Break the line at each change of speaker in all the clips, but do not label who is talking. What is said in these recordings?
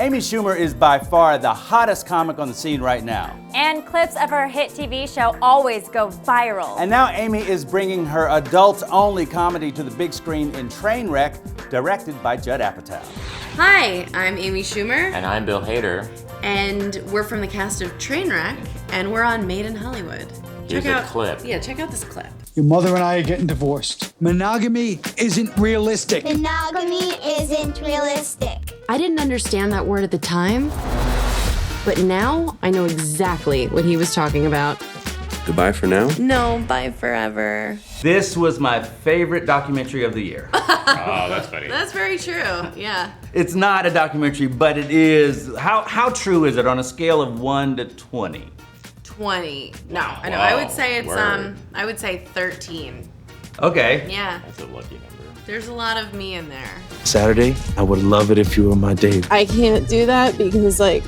Amy Schumer is by far the hottest comic on the scene right now.
And clips of her hit TV show always go viral.
And now Amy is bringing her adults-only comedy to the big screen in Trainwreck, directed by Judd Apatow.
Hi, I'm Amy Schumer.
And I'm Bill Hader.
And we're from the cast of Trainwreck, and we're on Made in Hollywood.
Here's a clip.
Yeah, check out this clip.
Your mother and I are getting divorced. Monogamy isn't realistic.
Monogamy isn't realistic.
I didn't understand that word at the time, but now I know exactly what he was talking about.
Goodbye for now?
No, bye forever.
This was my favorite documentary of the year.
Oh, that's funny.
That's very true, yeah.
It's not a documentary, but it is. How true is it on a scale of 1 to 20?
20. No, I know.
Wow.
I would say it's
Word.
I would say 13.
Okay.
Yeah.
That's a lucky number.
There's a lot of me in there.
Saturday, I would love it if you were my date.
I can't do that because, like,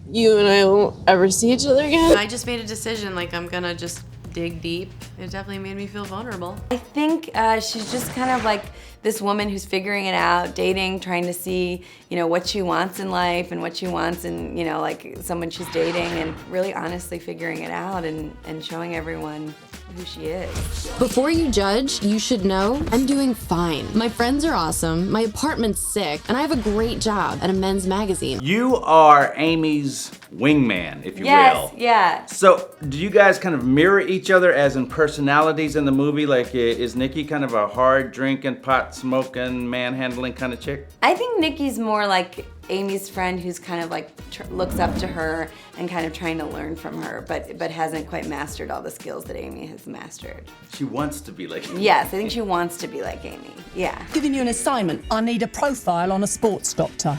you and I won't ever see each other again.
I just made a decision, like, I'm gonna just dig deep. It definitely made me feel vulnerable.
I think she's just kind of like this woman who's figuring it out, dating, trying to see, you know, what she wants in life and what she wants in, you know, like someone she's dating, and really honestly figuring it out and showing everyone who she is.
Before you judge, you should know I'm doing fine. My friends are awesome, my apartment's sick, and I have a great job at a men's magazine.
You are Amy's wingman, if you will.
Yes, yeah.
So, do you guys kind of mirror each other as in personalities in the movie? Like, is Nikki kind of a hard drinking, pot smoking, manhandling kind of chick?
I think Nikki's more like Amy's friend who's kind of like looks up to her and kind of trying to learn from her, but hasn't quite mastered all the skills that Amy has mastered.
She wants to be like Amy.
Yes, I think she wants to be like Amy, yeah.
Giving you an assignment. I need a profile on a sports doctor.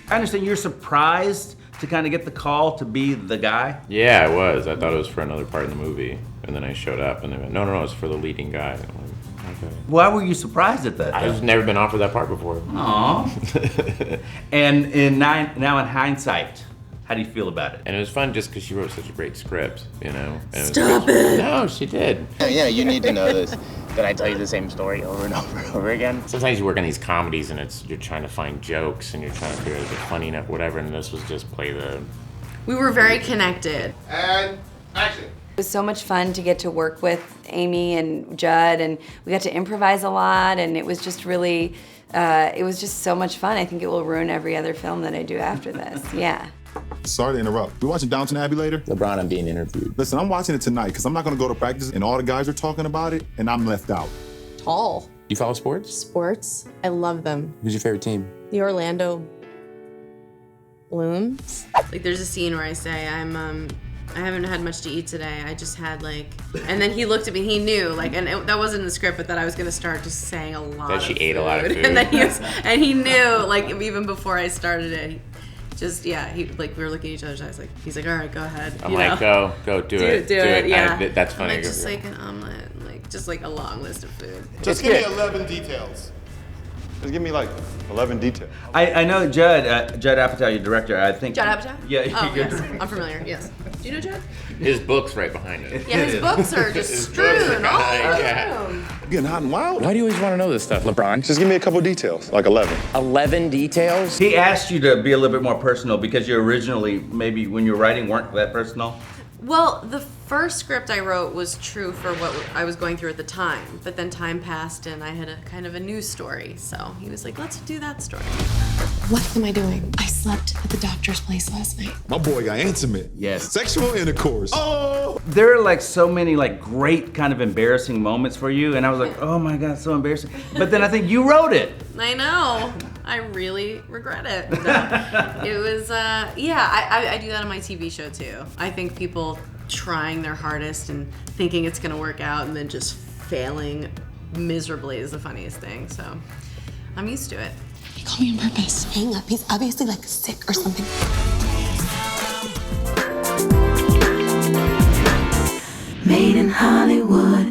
I understand you're surprised to kind of get the call to be the guy?
Yeah, I was. I thought it was for another part in the movie. And then I showed up and they went, no, it's for the leading guy. And I'm like, okay.
Why were you surprised at that?
I've never been offered that part before.
Aww. And now in hindsight, how do you feel about it?
And it was fun just because she wrote such a great script, you know? And
Stop it!
No, she did.
Yeah, you need to know this. That I tell you the same story over and over and over again.
Sometimes you work on these comedies and you're trying to find jokes and you're trying to figure out if it's funny enough, whatever, and this was just play the...
We were very connected.
And action.
It was so much fun to get to work with Amy and Judd, and we got to improvise a lot, and it was just really, it was just so much fun. I think it will ruin every other film that I do after this, yeah.
Sorry to interrupt. We watching Downton Abbey later?
LeBron, I'm being interviewed.
Listen, I'm watching it tonight because I'm not going to go to practice and all the guys are talking about it and I'm left out.
Tall.
You follow sports?
Sports. I love them.
Who's your favorite team?
The Orlando Blooms.
Like, there's a scene where I say, I haven't had much to eat today. I just had like, and then he looked at me. He knew, like, and that wasn't in the script, but that I was gonna start just saying a lot.
That she
of
ate a lot of food.
And then he knew, like, even before I started it. He like, we were looking at each other's eyes, like, he's like, all right, go ahead.
I'm like, go, do it.
Yeah.
That's funny.
Like, just like an omelet, like, just like a long list of food.
Just give me 11 details. Just give me like 11 details.
I know Judd Apatow, your director, I think.
Judd Apatow?
Yeah.
Oh, yes. I'm familiar, yes. Do you know Judd?
His book's right behind it.
Yeah, his books are just strewn all over the room.
Getting hot and wild.
Why do you always want to know this stuff, LeBron?
Just give me a couple details, like 11.
11 details?
He asked you to be a little bit more personal because you originally, maybe when you were writing, weren't that personal?
Well, the first script I wrote was true for what I was going through at the time, but then time passed and I had a kind of a new story, so he was like, let's do that story.
What am I doing? I slept at the doctor's place last night.
My boy got intimate.
Yes.
Sexual intercourse. Oh!
There are like so many like great kind of embarrassing moments for you, and I was like, oh my God, so embarrassing. But then I think you wrote it.
I know. I really regret it. No. It was, I do that on my TV show too. I think people trying their hardest and thinking it's gonna work out and then just failing miserably is the funniest thing, so I'm used to it.
He called me on purpose. Hang up. He's obviously like sick or something.
Made in Hollywood.